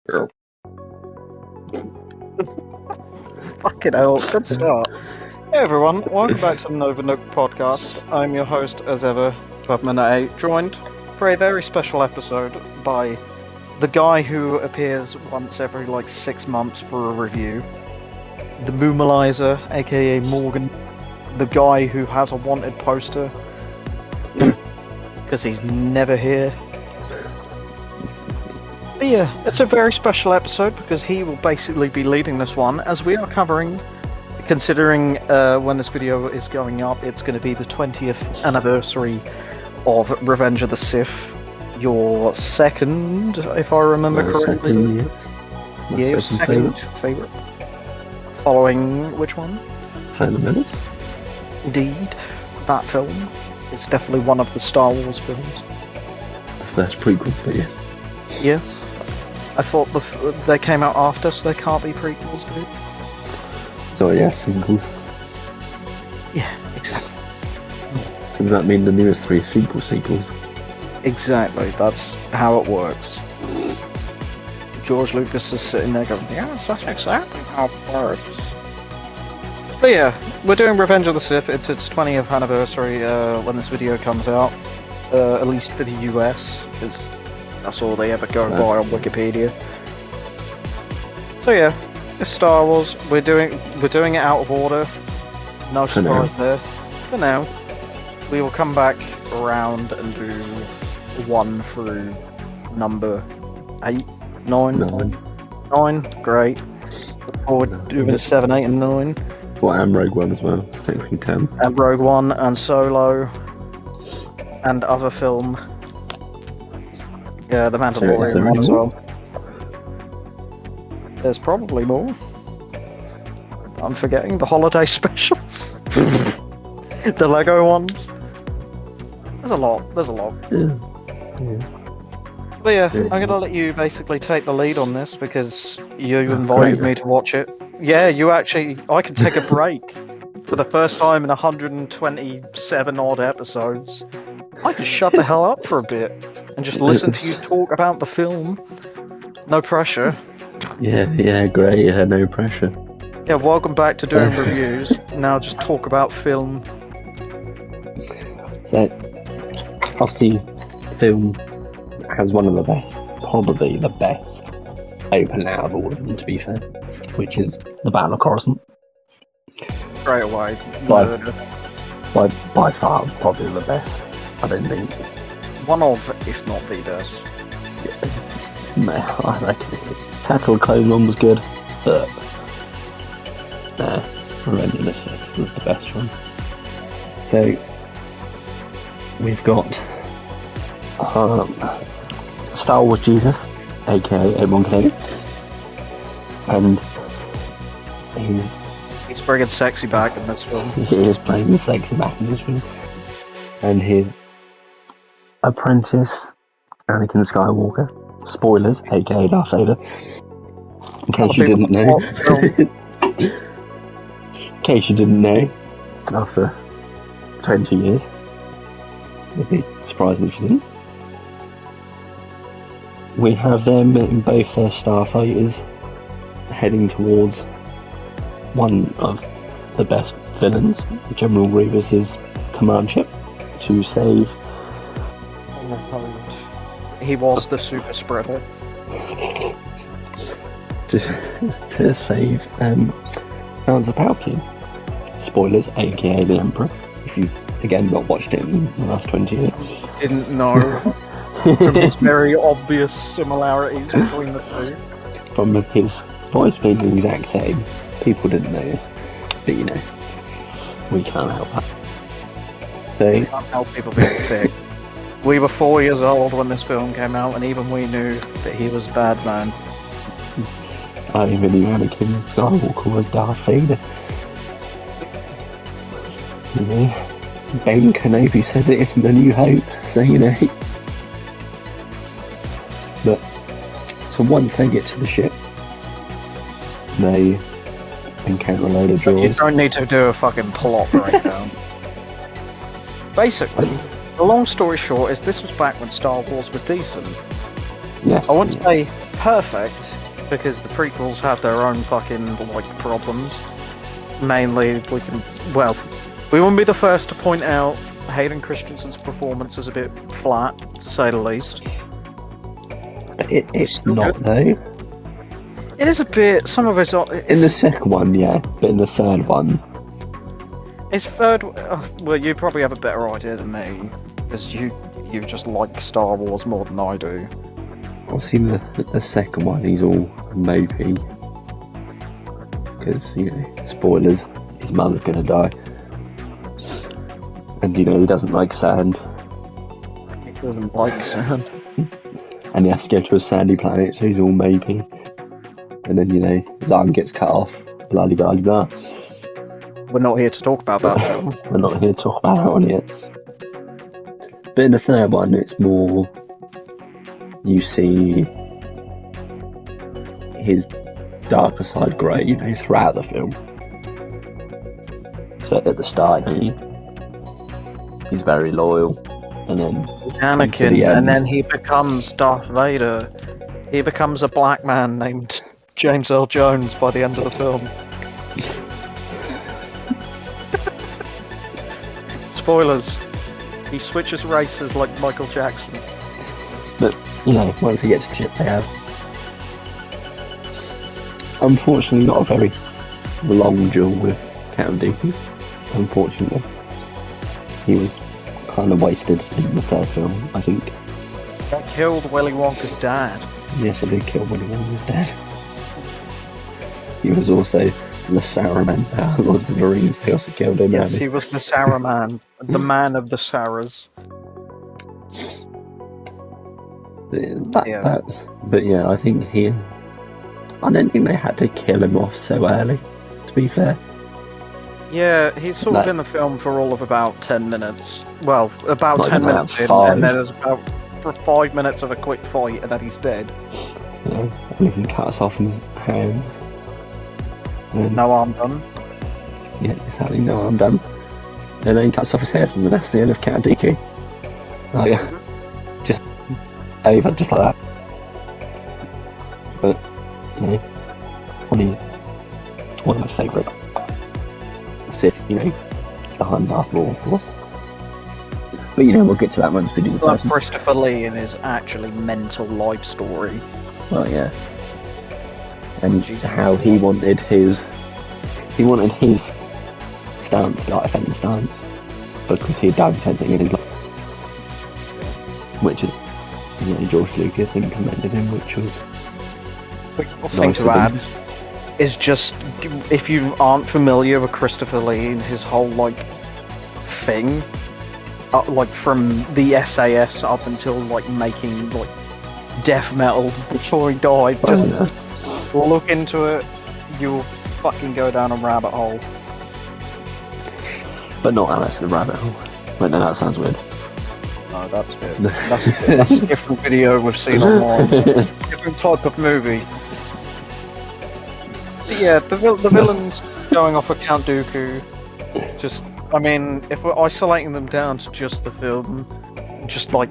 Girl. Fucking hell, good start. Hey everyone, welcome back to the Nook podcast. I'm your host, as ever, Clubman8, joined for a very special episode by the guy who appears once every 6 months for a review, the Moomalizer, aka Morgan, the guy who has a wanted poster, because he's never here. But yeah, it's a very special episode because he will basically be leading this one, as we are covering, considering when this video is going up, it's going to be the 20th anniversary of Revenge of the Sith, your second, if I remember correctly. Yeah, your second favourite. Following which one? Phantom Menace. Indeed, that film is definitely one of the Star Wars films. That's prequel, but yeah. Yes. I thought they came out after, so they can't be prequels, dude. So yeah, singles. Yeah, exactly. So does that mean the newest three sequels? Exactly, that's how it works. George Lucas is sitting there going, yes, that's exactly how it works. But yeah, we're doing Revenge of the Sith. It's its 20th anniversary when this video comes out, at least for the US, because that's all they ever go by on Wikipedia. So yeah, it's Star Wars. We're doing it out of order. No surprise there. For now, we will come back around and do 1 through number 8, 9. 9, great. Look forward to doing 7, 8, and 9. Well, and Rogue One as well. It's technically 10. And Rogue One, and Solo, and other film. Yeah, the Mandalorian one as well. There's probably more. I'm forgetting the holiday specials. The Lego ones. There's a lot. Yeah. But yeah, I'm gonna let you basically take the lead on this because you invited me to watch it. Yeah, I can take a break. For the first time in 127 odd episodes, I can shut the hell up for a bit and just listen to you talk about the film. No pressure. Yeah, great. Yeah, no pressure. Yeah, welcome back to doing reviews. Now just talk about film. So, obviously, film has one of the best, probably the best opening out of all of them, to be fair, which is the Battle of Coruscant. Straight away. By far, probably the best. I don't think. One of, if not the best. No, I reckon Attack of the Clone One was good, but Revenge of the Sith was the best one. So we've got Star Wars Jesus, aka Obi-Wan, and he's bringing sexy back in this film. He is bringing sexy back in this film, and his apprentice Anakin Skywalker. Spoilers, aka Darth Vader. In case you didn't know. In case you didn't know, after 20 years. It'd be surprising if you didn't. We have them in both their starfighters heading towards one of the best villains, General Grievous's command ship, to save. He was the super spreader. to save Hounds of Palpatine. Spoilers, aka the Emperor. If you've again not watched it in the last 20 years. Didn't know. From these very obvious similarities between the two. From his voice being the exact same, people didn't notice. But you know, we can't help that. So, we can't help people being thick. We were 4 years old when this film came out, and even we knew that he was a bad man. I even knew Anakin Skywalker was Darth Vader. You know, Ben Kenobi says it in The New Hope, so you know. But, so once they get to the ship, they encounter a load of droids. You don't need to do a fucking plot breakdown. Basically, the long story short is this was back when Star Wars was decent. Yes, I wouldn't yeah. say perfect, because the prequels have their own fucking, like, problems. Mainly, we wouldn't be the first to point out Hayden Christensen's performance is a bit flat, to say the least. But it's Still not, good. though. It is a bit, some of it's... In the second one, yeah, but in the third one... His third... well, you probably have a better idea than me, because you just like Star Wars more than I do. Obviously, the second one, he's all mopey. Because, you know, spoilers, his mother's gonna die. And, you know, he doesn't like sand. He doesn't like sand. And he has to go to a sandy planet, so he's all mopey. And then, you know, his arm gets cut off. Blah, blah, blah, blah. We're not here to talk about that film. We're not here to talk about that one yet. But in the third one, it's more... You see his darker side grow, you know, throughout the film. So at the start, he's very loyal, and then Anakin, the end. and then he becomes Darth Vader. He becomes a black man named James Earl Jones by the end of the film. Spoilers. He switches races like Michael Jackson. But, you know, once he gets the ship they have. Unfortunately, not a very long duel with Count Dooku. Unfortunately. He was kind of wasted in the third film, I think. They killed Willy Wonka's dad. Yes, I did kill Willy Wonka's dad. He was also the Saruman, Lord of the Rings. They also killed him. Yes, he was the Saruman. The man of the Saras. But yeah, I think I don't think they had to kill him off so early, to be fair. Yeah, he's sort of in the film for all of about 10 minutes. Well, about Not 10 even minutes in, about and then there's about for 5 minutes of a quick fight, and then he's dead. You know, and he can cut us off his hands. And, No arm done. yeah, exactly, no, I'm done. And then he cuts off his head, and that's the end of Count Dooku. Oh yeah. Just over, just like that. But, you know, one of my favourite Sith, you know, behind Darth Maul, of course. But, you know, we'll get to that once we do the That's first one. Christopher Lee in his actually mental life story. Well, yeah. And how he wanted his stance, like a fencing stance, because he had done fencing in his life. Which is, you know, George Lucas implemented him, which was Thing nice to of add him. is just, if you aren't familiar with Christopher Lee and his whole, like, thing, like, from the SAS up until, like, making, like, death metal before he died, just look into it, you'll fucking go down a rabbit hole. But not Alice the Rabbit Hole. Wait, no, that sounds weird. No, that's good. That's a different video we've seen online. Different type of movie. But yeah, the villains going off of Count Dooku, just, I mean, if we're isolating them down to just the film, just like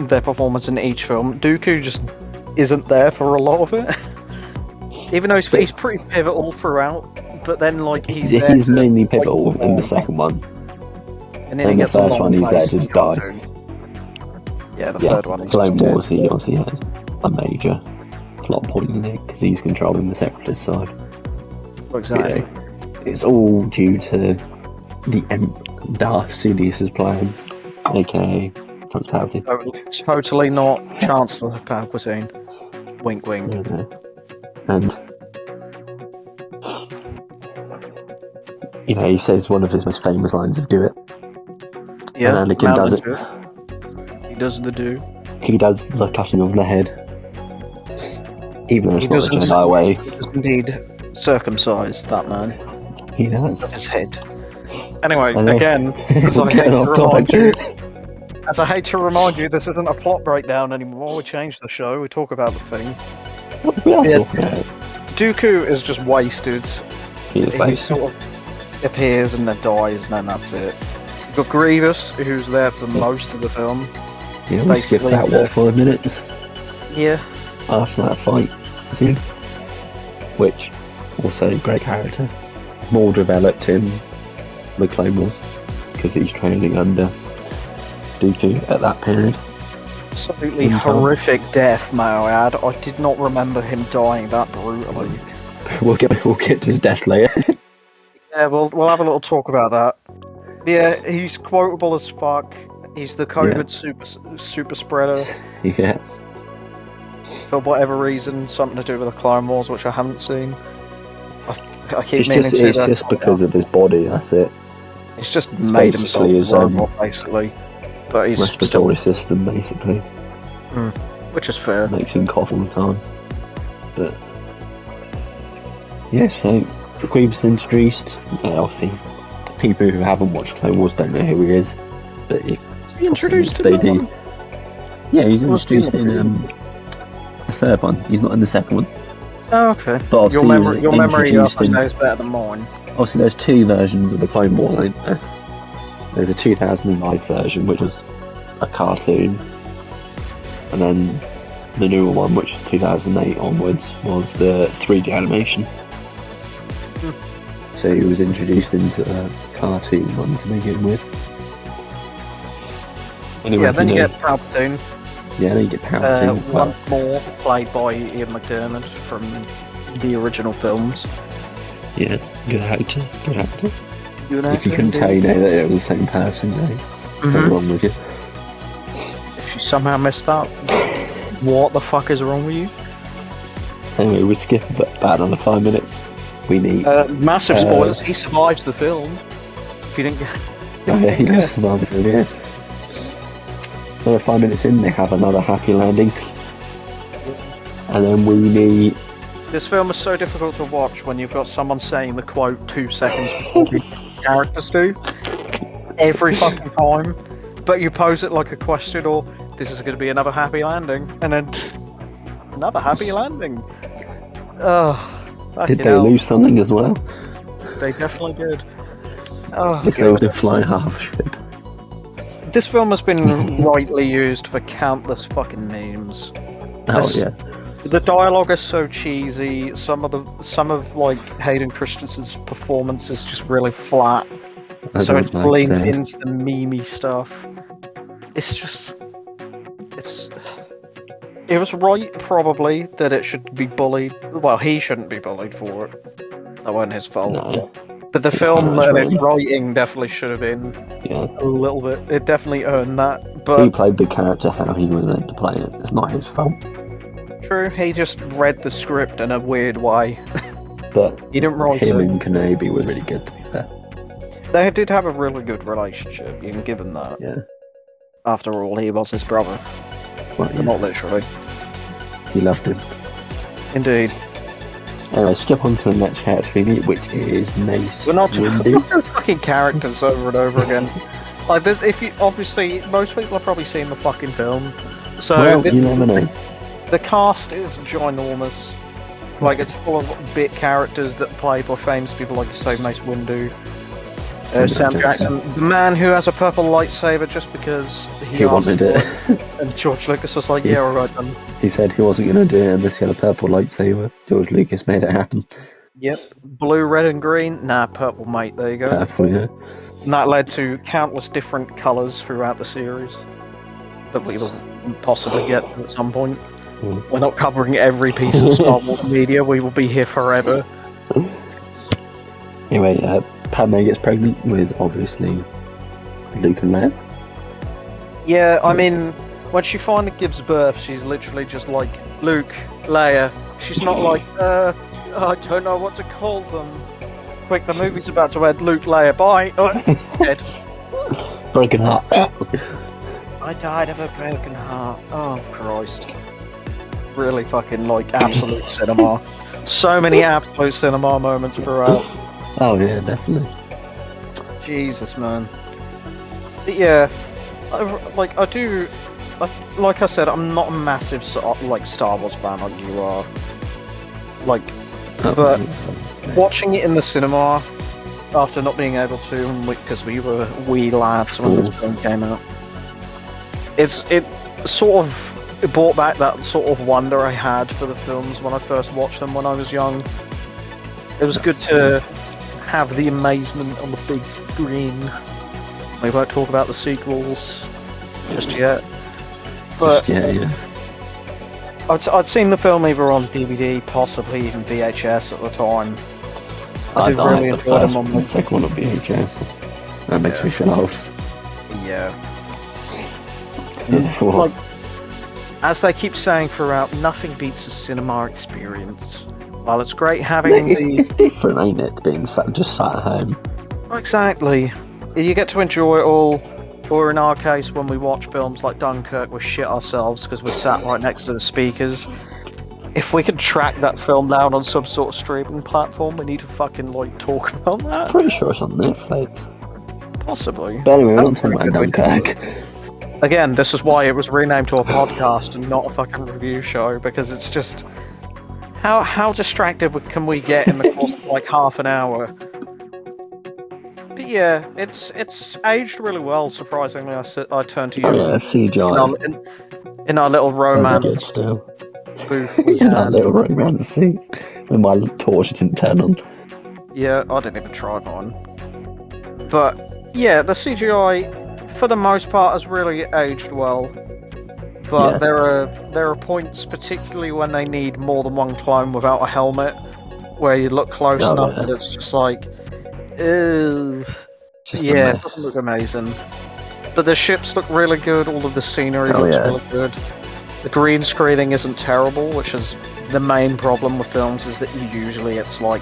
their performance in each film, Dooku just isn't there for a lot of it. Even though he's pretty pivotal throughout, but then like he's mainly pivotal in the second one. And then In he the gets a first long one, he's there face to in just die. cartoon. Yeah, the Yeah, third one. He's Clone just dead. Wars, he obviously has a major plot point in it because he's controlling the Separatist side. Exactly. You know, it's all due to the Darth Sidious's plans, aka Transparency. Totally not Chancellor Palpatine. Wink, wink. You know. And you know, he says one of his most famous lines of "Do it." Yeah, And Anakin does it. He does the do. He does the cutting of the head, even though it's He not the doesn't- Jedi way. He does indeed circumcise that man. He does. His head. Anyway, I know. again, as I, hate Getting to off remind topic. you, as I hate to remind you, this isn't a plot breakdown anymore. We change the show. We talk about the thing. What we are Yeah. talking about? Dooku is just wasted. He is He wasted. sort of appears and then dies, and then that's it. You've got Grievous, who's there for most of the film. You know, we skipped basically that, the- what, 5 minutes? Yeah, after that fight scene, which also great character, more developed in the Clone Wars because he's training under Dooku at that period. Absolutely horrific death, may I add. I did not remember him dying that brutally. We'll get to his death later. Yeah, we'll have a little talk about that. Yeah, he's quotable as fuck. He's the COVID super spreader. Yeah. For whatever reason, something to do with the Clone Wars, which I haven't seen. I keep It's meaning to. it's just because of his body. That's it. He's just made himself basically his a robot, basically. But he's respiratory system, basically. Which is fair. Makes him cough all the time. But yeah, so Grievous introduced. Obviously, people who haven't watched Clone Wars don't know who he is. But if He introduced they him. do. Yeah, he's introduced in the third one. He's not in the second one. Oh, okay. But Your memory introduced in- is better than mine. Obviously, there's two versions of the Clone Wars. There's a 2005 version, which was a cartoon, and then the newer one, which is 2008 onwards, was the 3D animation. So he was introduced into the cartoon one to begin with. Anyway, Yeah, then you get Palpatine. Yeah, then you get Palpatine. Once more, played by Ian McDiarmid from the original films. Yeah, good actor. Good actor. Good If you actor, couldn't tell, indeed. you know that it was the same person. What's wrong with you? If you somehow missed that, what the fuck is wrong with you? Anyway, we skip about another 5 minutes. We need. Massive spoilers. He survives the film. If you didn't get. Oh, yeah, he does survive the film, yeah. Another 5 minutes in, they have another happy landing. And then we need. This film is so difficult to watch when you've got someone saying the quote 2 seconds before the characters do. Every fucking time. But you pose it like a question or, this is going to be another happy landing. And then, another happy landing. Did they lose something as well? They definitely did. Oh, If they were to fly half a ship. This film has been rightly used for countless fucking memes. Oh, yeah. The dialogue is so cheesy. Some of like Hayden Christensen's performance is just really flat. So it leans into the memey stuff. It's just, it was right probably that it should be bullied. Well, he shouldn't be bullied for it. That wasn't his fault. No. But the film and its writing definitely should have been a little bit. It definitely earned that. But he played the character how he was meant to play it. It's not his fault. true, he just read the script in a weird way. But he didn't write him it. and Kenobi were really good, to be fair. They did have a really good relationship. You can give him that. Yeah. After all, he was his brother. Well, yeah. Not literally. He loved him. Indeed. Anyway, skip on to the next character we meet, which is Mace We're not Windu. fucking characters over and over again. Like this, if you obviously most people have probably seen the fucking film, so Well, you never know. the cast is ginormous. Like it's full of bit characters that play by famous people like you say Mace Windu, Sam Jackson, the man who has a purple lightsaber just because He wanted it. and George Lucas was like, yeah, alright then. He said he wasn't going to do it unless he had a purple lightsaber. George Lucas made it happen. Yep. Blue, red and green? Nah, purple mate, there you go. Purple, yeah. And that led to countless different colours throughout the series that we will possibly get to at some point. We're not covering every piece of Star Wars media, we will be here forever. Anyway, Padme gets pregnant with, obviously, Luke and Leia. Yeah, I mean, when she finally gives birth, she's literally just like, Luke, Leia. She's not like, I don't know what to call them. Quick, the movie's about to end. Luke, Leia, bye. Dead. Broken heart. I died of a broken heart. Oh, Christ. Really fucking, like, absolute cinema. So many absolute cinema moments throughout. Oh, yeah, definitely. Jesus, man. But yeah, like I said, I'm not a massive like Star Wars fan like you are. Like, but watching it in the cinema after not being able to, because we were wee lads when this film came out, it sort of it brought back that sort of wonder I had for the films when I first watched them when I was young. It was good to have the amazement on the big screen. We won't talk about the sequels just yet. But yeah. I'd seen the film either on DVD, possibly even VHS at the time. I did really enjoy them on the second one on VHS. That makes me feel old. Yeah. Yeah. Like, as they keep saying throughout, nothing beats a cinema experience. While it's great having it's different, ain't it, being just sat at home. Exactly. You get to enjoy it all, or in our case, when we watch films like Dunkirk, we shit ourselves because we sat right next to the speakers. If we could track that film down on some sort of streaming platform, we need to fucking, talk about that. Pretty sure it's on Netflix. Possibly. But anyway, we're not talking about Dunkirk. Again, this is why it was renamed to a podcast and not a fucking review show, because it's just... How distracted can we get in the course of half an hour? But yeah, it's aged really well, surprisingly. I turned to you. Oh yeah, CGI. In our little romance good still. booth we In our had. little romance seats. When my torch didn't turn on. Yeah, I didn't even try mine. But yeah, the CGI, for the most part, has really aged well. But there are points, particularly when they need more than one clone without a helmet, where you look close enough that it's just ew. Yeah, it doesn't look amazing. But the ships look really good, all of the scenery looks really good. The green screening isn't terrible, which is the main problem with films, is that usually it's you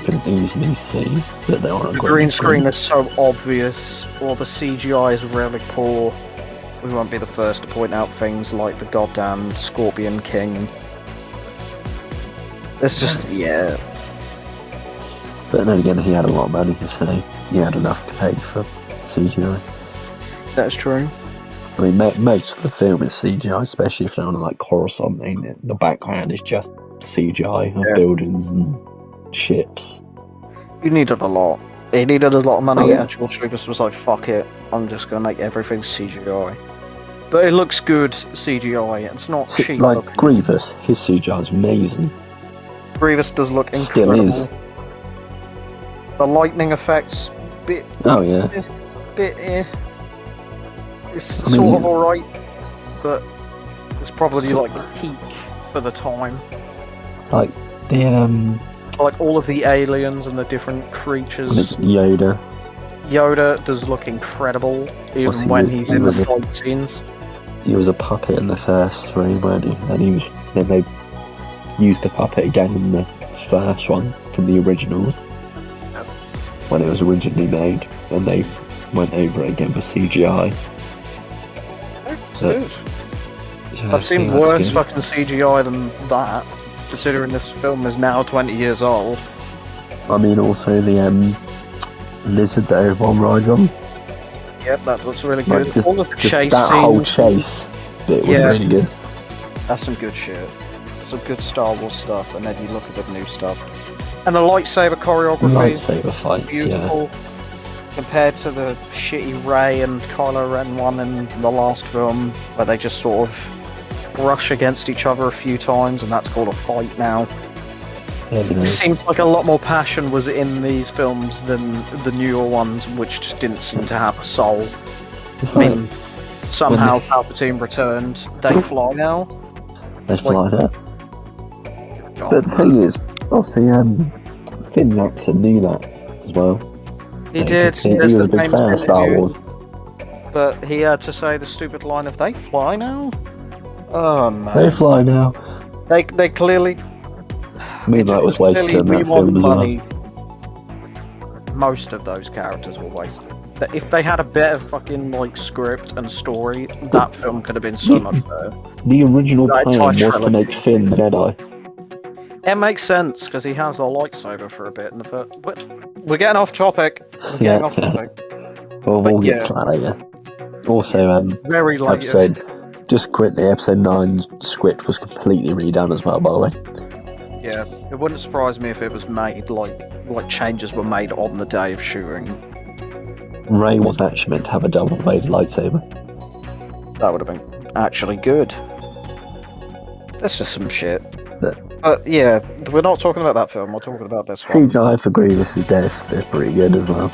can easily see that they're on a green screen is so obvious, or the CGI is really poor. We won't be the first to point out things like the goddamn Scorpion King. It's just, yeah. But then again, he had a lot of money, so he had enough to pay for CGI. That's true. I mean, most of the film is CGI, especially if they're on Coruscant, ain't it? The background is just CGI of buildings and ships. You needed a lot. He needed a lot of money, and George Lucas was like, fuck it, I'm just gonna make everything CGI. But it looks good CGI, it's not cheap looking. Grievous, his CGI is amazing. Grievous does look incredible. Still is. The lightning effects, bit it's sort of alright, but it's probably peak for the time. Like all of the aliens and the different creatures. Yoda does look incredible, even when he's in the fight scenes. He was a puppet in the first three, weren't he? And then they used the puppet again in the first one from the originals. Yep. When it was originally made, and they went over it again for CGI. Good. I've seen worse fucking CGI than that, considering this film is now 20 years old. I mean, also the lizard that everyone rides on. Yep, that looks really good. All of the chase that scenes. whole chase bit was really good. That's some good shit. Some good Star Wars stuff, and then you look at the new stuff. And the lightsaber choreography. Lightsaber fights, beautiful. Compared to the shitty Rey and Kylo Ren one in the last film, where they just sort of brush against each other a few times, and that's called a fight now. It seems like a lot more passion was in these films than the newer ones, which just didn't seem to have a soul. I mean, somehow Palpatine returned. They fly now. They fly now. But the thing is, obviously, Finn's actor knew that as well. He did. He was a big fan of Star Wars. But he had to say the stupid line of, "They fly now?" Oh no. They fly now. They clearly... I mean, that was wasted in that film as well. Most of those characters were wasted. But if they had a better fucking script and story, that film could have been so much better. The original plan was to make Finn the Jedi. It makes sense because he has a lightsaber for a bit in the first. But we're getting off topic. Well, we'll get to that later. Also, very late. Just quickly, episode 9's script was completely redone as well, by the way. Yeah, it wouldn't surprise me if it was made like changes were made on the day of shooting. Rey was actually meant to have a double-bladed lightsaber. That would have been actually good. That's just some shit. But But yeah, we're not talking about that film. We're talking about this one. CGI for Grievous' death is pretty good as well.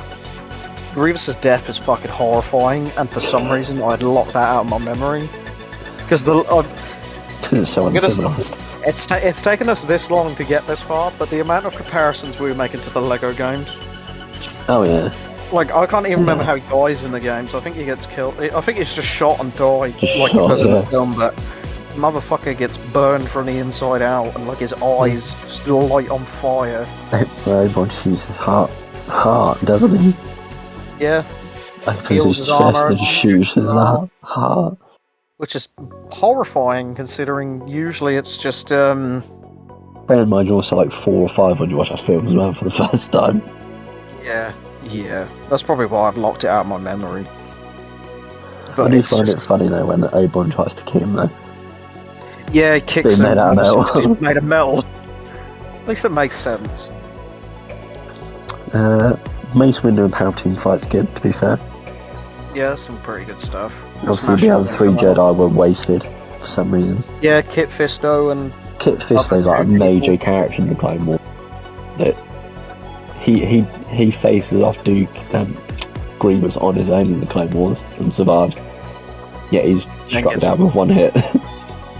Grievous's death is fucking horrifying, and for some reason I'd locked that out of my memory. Because It's so I'm gonna- uncivilized. it's taken us this long to get this far, but the amount of comparisons we were making to the Lego games. Oh yeah, Like, I can't even remember how he dies in the games. I think he gets killed. I think he's just shot and died, Just like shot, he does in the yeah. film, but motherfucker gets burned from the inside out, and like his eyes still light on fire. everyone shoots his heart, doesn't he? Yeah, Opens Peels his his chest armor and and shoots his heart. which is horrifying considering usually it's just, Bear in mind, you're also like 4 or 5 when you watch that film as well for the first time. yeah. That's probably why I've locked it out of my memory. I do it's find just- it funny though when Obi-Wan tries to kill him though. Yeah, he kicks Being him. made out of metal. He's made of metal. At least it makes sense. Mace Windu and Palpatine fight's good, to be fair. Yeah, some pretty good stuff. Obviously the other 3 Jedi were wasted for some reason. Yeah, Kit Fisto and Kit Fisto's like a major character in the Clone Wars. That he faces off Duke Grievous on his own in the Clone Wars and survives. Yet he's struck gets- down with 1 hit.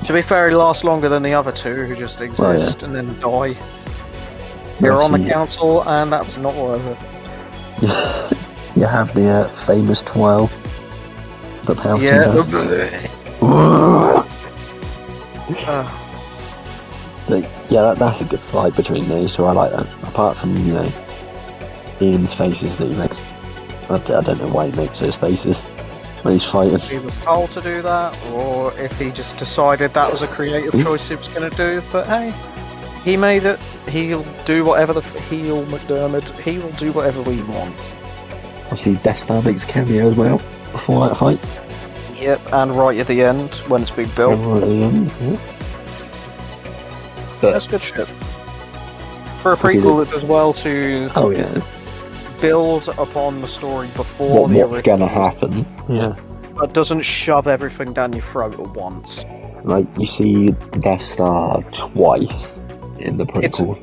to be fair, he lasts longer than the other 2 who just exist and then die. You're on the council and that was not worth it. You have the famous twirl. The Palpatine Yeah. does. But yeah, that's a good fight between these two. I like that. Apart from, Ian's faces that he makes. I don't know why he makes those faces when he's fighting. If he was told to do that, or if he just decided that was a creative choice he was going to do. But hey, he made it. He'll do whatever McDermott. He will do whatever he wants. Obviously, Death Star makes a cameo as well before that fight. Yep, and right at the end when it's being built. Right at the end, yeah. But, That's good shit. For a prequel, it does well to oh yeah, build upon the story before the what's original. gonna happen? Yeah. But doesn't shove everything down your throat at once. Like, you see Death Star twice in the prequel.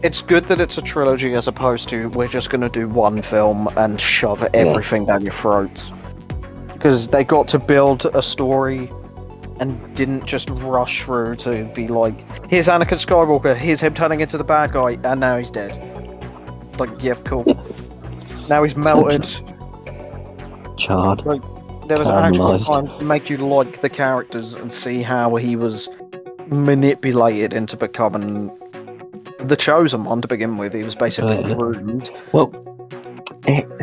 It's good that it's a trilogy as opposed to we're just going to do one film and shove everything down your throat. Because they got to build a story and didn't just rush through to be like, here's Anakin Skywalker, here's him turning into the bad guy, and now he's dead. Like, yeah, cool. Now he's melted. Charred. There was actual Caramelised. time to make you like the characters and see how he was manipulated into becoming the chosen one to begin with. He was basically groomed. Well,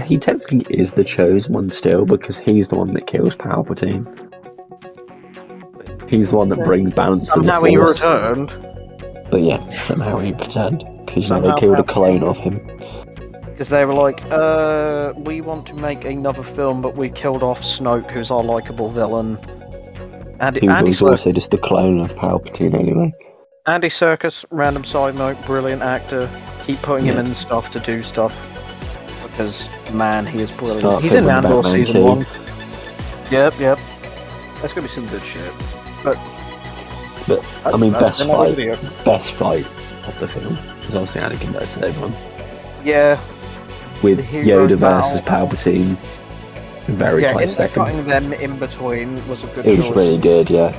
he technically is the chosen one still, because he's the one that kills Palpatine. He's the one that brings balance to the Somehow he Force. returned. But yeah, somehow he pretend. Because they Somehow killed a Palpatine- clone of him. Because they were like, we want to make another film, but we killed off Snoke, who's our likable villain. Who was also just a clone of Palpatine anyway. Andy Serkis, random side note, brilliant actor. Keep putting him in stuff to do stuff. Because, man, he is brilliant. Start He's in filming Andor Batman Season 2. 1. Yep. That's gonna be some good shit. But I mean, That's best another fight video. of the film is obviously Anakin versus everyone. Yeah, With The heroes Yoda versus battle. Palpatine. Very close second. cutting them in between was a good It was choice. really good, yeah.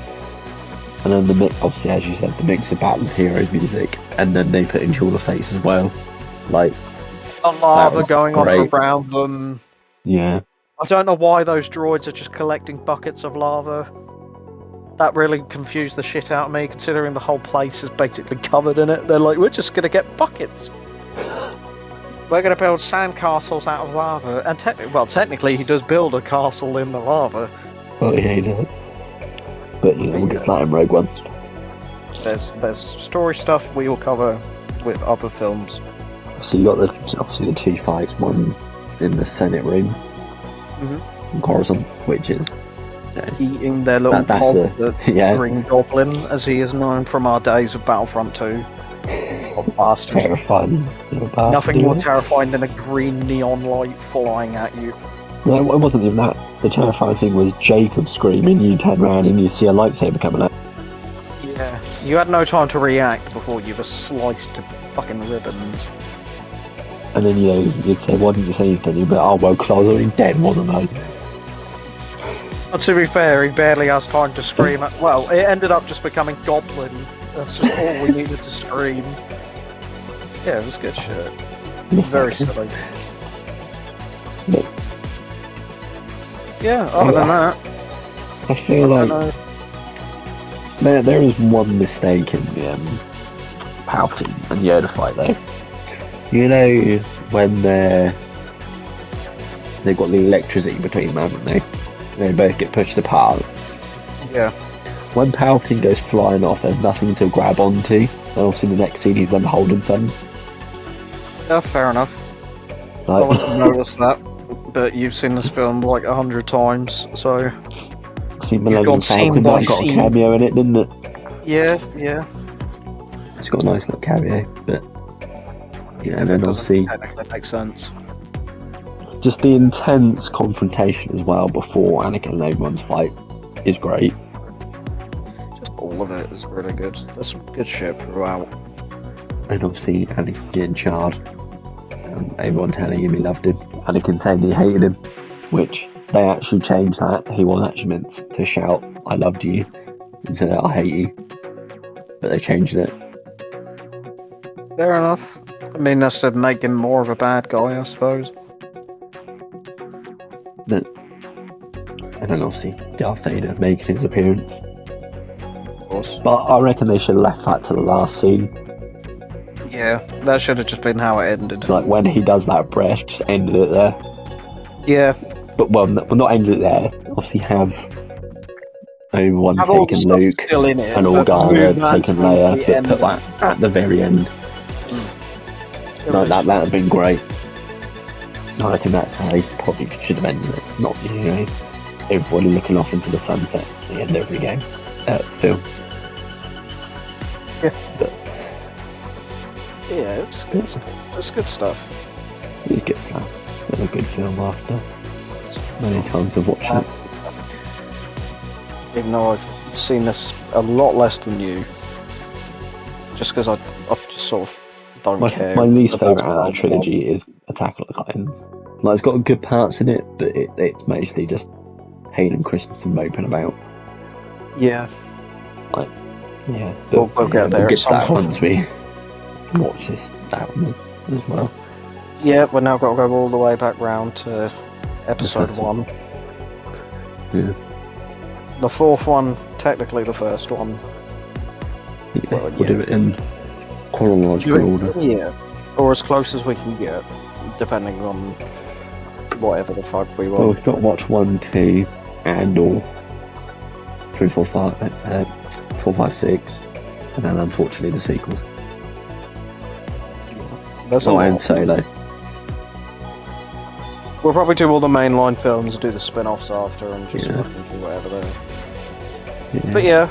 And then the mix, obviously, as you said, the mix of Battle of Heroes music, and then they put in Jewel of Fates as well. Like, The lava was going great. off around them. yeah. I don't know why those droids are just collecting buckets of lava. That really confused the shit out of me, considering the whole place is basically covered in it. They're like, we're just gonna get buckets. We're gonna build sand castles out of lava. And technically he does build a castle in the lava. Well, yeah, he does. But, we'll get to that in Rogue One. There's story stuff we will cover with other films. So you got obviously the 2 fights, one in the Senate room, in Coruscant, which is... Eating their little That's pod, a- the yeah. Green Goblin, as he is known from our days of Battlefront 2. Oh, bastard. terrifying little bastard. Nothing more terrifying than a green neon light flying at you. No, it wasn't even that. The terrifying thing was Jacob screaming, you turn around and you see a lightsaber coming out. Yeah. You had no time to react before you were sliced to fucking ribbons. And then, you'd say, why didn't you say anything? You'd be like, oh, well, because I was already dead, wasn't I? But to be fair, he barely has time to scream. Well, it ended up just becoming Goblin. That's just all we needed to scream. Yeah, it was good shit. Very silly. But, Yeah, other than that, I feel I like don't know. there is one mistake in the Palpatine and Yoda fight, though. You know, when they've got the electricity between them, haven't they? They both get pushed apart. Yeah. When Palpatine goes flying off, there's nothing to grab onto. And obviously, in the next scene, he's then holding something. Yeah, fair enough. I Like, wouldn't notice that, but you've seen this film like 100 times, so... see, Millennium scene Falcon by that got a scene. cameo in it, didn't it? Yeah, yeah. It's got a nice little cameo, but and then That obviously technically makes sense. just the intense confrontation as well before Anakin and Obi-Wan's fight is great. Just all of it is really good. There's some good shit throughout. And obviously Anakin getting charred, and everyone telling him he loved him, Anakin saying he hated him, which they actually changed that. He was actually meant to shout "I loved you" instead of "I hate you," but they changed it. Fair enough. I mean, that's to make him more of a bad guy, I suppose. But, and then obviously Darth Vader making his appearance. Of course. But I reckon they should have left that to the last scene. Yeah, that should have just been how it ended. Like when he does that breath, just ended it there. Yeah. But well, not ended it there. Obviously have Obi-Wan Have all the taken stuff Luke still in it, and but Organa move that taken to Leia, the but end put that at the very end. Like that would have been great. I reckon that's how they probably should have ended it. Not, everybody looking off into the sunset at the end of every game. Film. Yeah. But Yeah, it's good stuff. it gets that. It's a good film after many times I've watched it. Even though I've seen this a lot less than you. Just because I just sort of don't care. My least about favourite out of that trilogy is Attack of the Titans. Like, it's got good parts in it, but it's mostly just Hayden Christensen moping about. Yeah. Yeah, We'll get there We'll at get to some that point. once we watch that one as well. Yeah, we're now got to go all the way back round to episode 1. Yeah. The fourth one, technically the first one. We'll do it in chronological order. Yeah. Or as close as we can get, depending on whatever the fuck we Well, want. we've got to watch 1, 2, and all 3, 4, 5, 4, 5, 6, and then unfortunately the sequels. That's Oh, a and lot. Solo. We'll probably do all the mainline films, do the spin-offs after, and just Yeah. fucking do whatever there. Yeah. But yeah,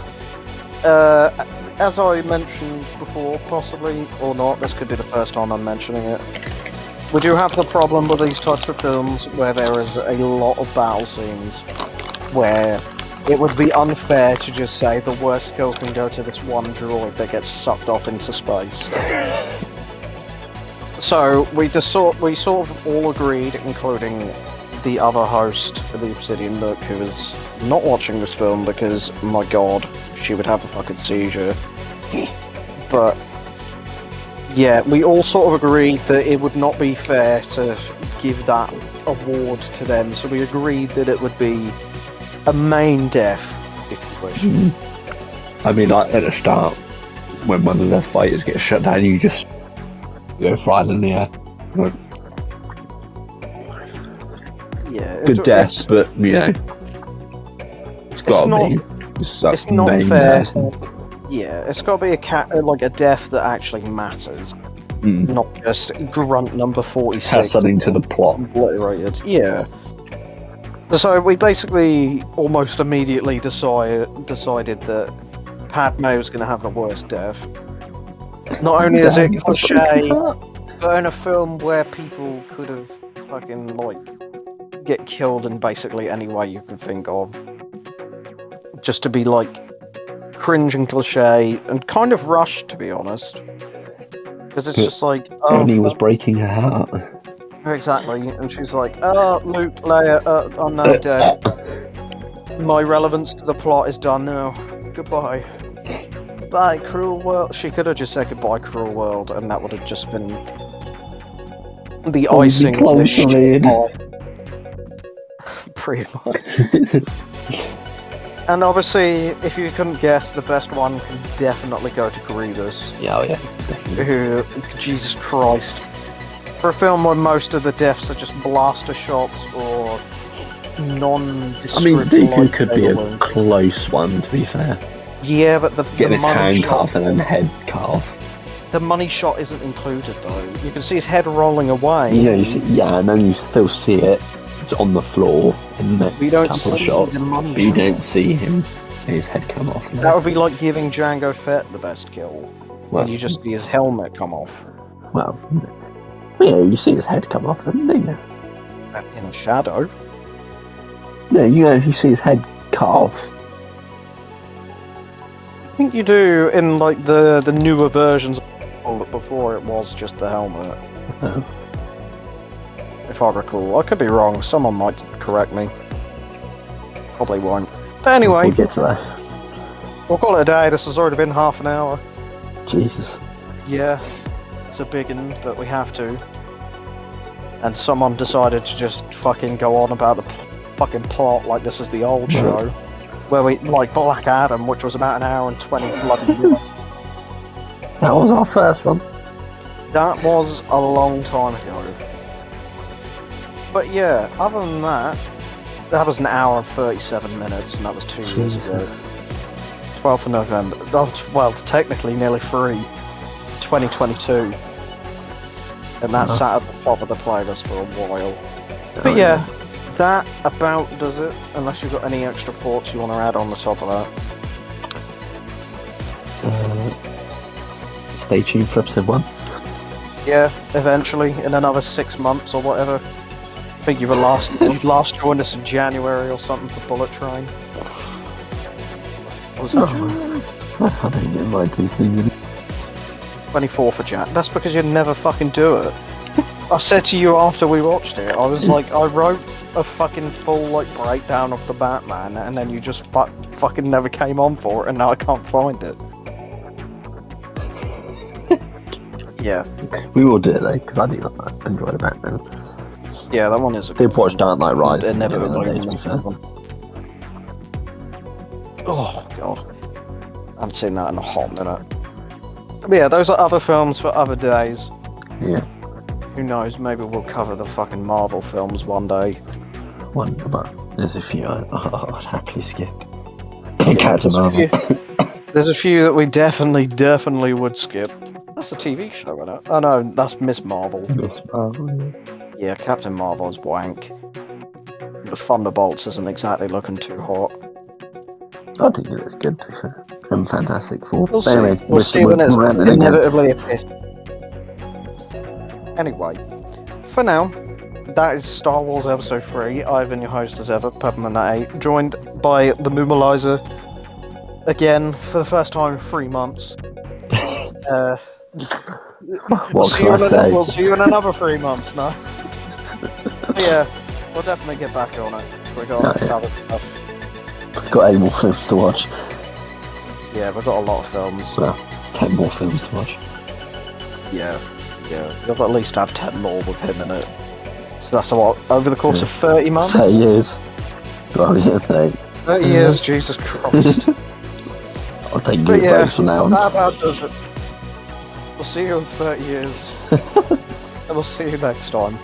as I mentioned before, possibly or not, this could be the first time I'm mentioning it. We do have the problem with these types of films where there is a lot of battle scenes where it would be unfair to just say the worst kill can go to this one droid that gets sucked off into space. So we sort of all agreed, including the other host, the Obsidian Nook, who is not watching this film because, my god, she would have a fucking seizure. But yeah, we all sort of agreed that it would not be fair to give that award to them, so we agreed that it would be a main death, if you wish. I mean, like, at the start, when one of the fighters gets shut down, you just go flying in the air. Like, Yeah, good death, but, it's gotta be. It's not main fair. death. Yeah, it's got to be like a death that actually matters, not just grunt number 46. Has something to the plot. Obliterated. Yeah. So we basically almost immediately decided that Padme was going to have the worst death. Not only is it cliche, but in a film where people could have fucking get killed in basically any way you can think of. Just to be like cringe and cliche and kind of rushed, to be honest. Because it's just like, Annie was breaking her heart. Exactly, and she's like, oh, Luke, Leia, I'm now dead. My relevance to the plot is done now. Goodbye. Bye, cruel world. She could have just said goodbye, cruel world, and that would have just been the icing on the shit pie. Pretty much. And obviously, if you couldn't guess, the best one can definitely go to Grievous. Yeah, oh yeah, definitely. Who, Jesus Christ. For a film where most of the deaths are just blaster shots or non-descriptive. I mean, Dooku could be a close one, to be fair. Yeah, but getting his hand cut off and then head cut off. The money shot isn't included though. You can see his head rolling away. Yeah, you see, yeah, and then you still see it. It's on the floor in the next couple of shots. But you don't see him. His head come off. That would be like giving Jango Fett the best kill. Well, you just see his helmet come off. Well, yeah, you see his head come off, don't you? In a shadow. Yeah, you actually see his head cut off. I think you do in like the newer versions, but before it was just the helmet. Oh. If I recall, I could be wrong. Someone might correct me. Probably won't. But anyway, we'll get to that. We'll call it a day. This has already been half an hour. Jesus. Yeah, it's a big one, but we have to. And someone decided to just fucking go on about the fucking plot like this is the old show. Where we, like Black Adam, which was about an hour and 20 bloody minutes. That was our first one. That was a long time ago. But yeah, other than that, that was an hour and 37 minutes, and that was 2 years ago. 12th of November. Oh, well, technically nearly 2022. And that sat at the top of the playlist for a while. But yeah, that about does it, unless you've got any extra thoughts you want to add on the top of that. Stay tuned for episode 1. Yeah, eventually, in another 6 months or whatever. I think you last joined us in January or something for Bullet Train. Was that I don't get my these things in. 24th of Jan. That's because you'd never fucking do it. I said to you after we watched it, I was like, I wrote a fucking full like breakdown of the Batman, and then you just fucking never came on for it, and now I can't find it. Yeah. We will do it though, because I do enjoy the Batman. Yeah, that one is a good one. Did watch Dark Knight Rises. It never Oh god. I haven't seen that in a hot minute. But yeah, those are other films for other days. Yeah. Who knows, maybe we'll cover the fucking Marvel films one day. One, but there's a few I'd happily skip. Captain Marvel. There's a few that we definitely would skip. That's a TV show, isn't it? Oh no, that's Miss Marvel. Miss Marvel, yeah, Captain Marvel's wank. The Thunderbolts isn't exactly looking too hot. I think it is good, to be fair. And Fantastic Four. We'll see. Anyway, we'll see when it's inevitably appears. Anyway, for now, that is Star Wars Episode 3. I've been your host as ever, Peppermint8, joined by the Moomalizer again for the first time in 3 months. We'll see you in another 3 months, no? Yeah, we'll definitely get back on it. We got other stuff. We've got 8 more films to watch. Yeah, we've got a lot of films. Well, 10 more films to watch. Yeah, you'll at least have 10 more with him in it. So that's what, over the course of 30 months? 30 years. Well, yeah, 30 years, Jesus Christ. I'll take you breaks from now on. That about does it. We'll see you in 30 years. And we'll see you next time.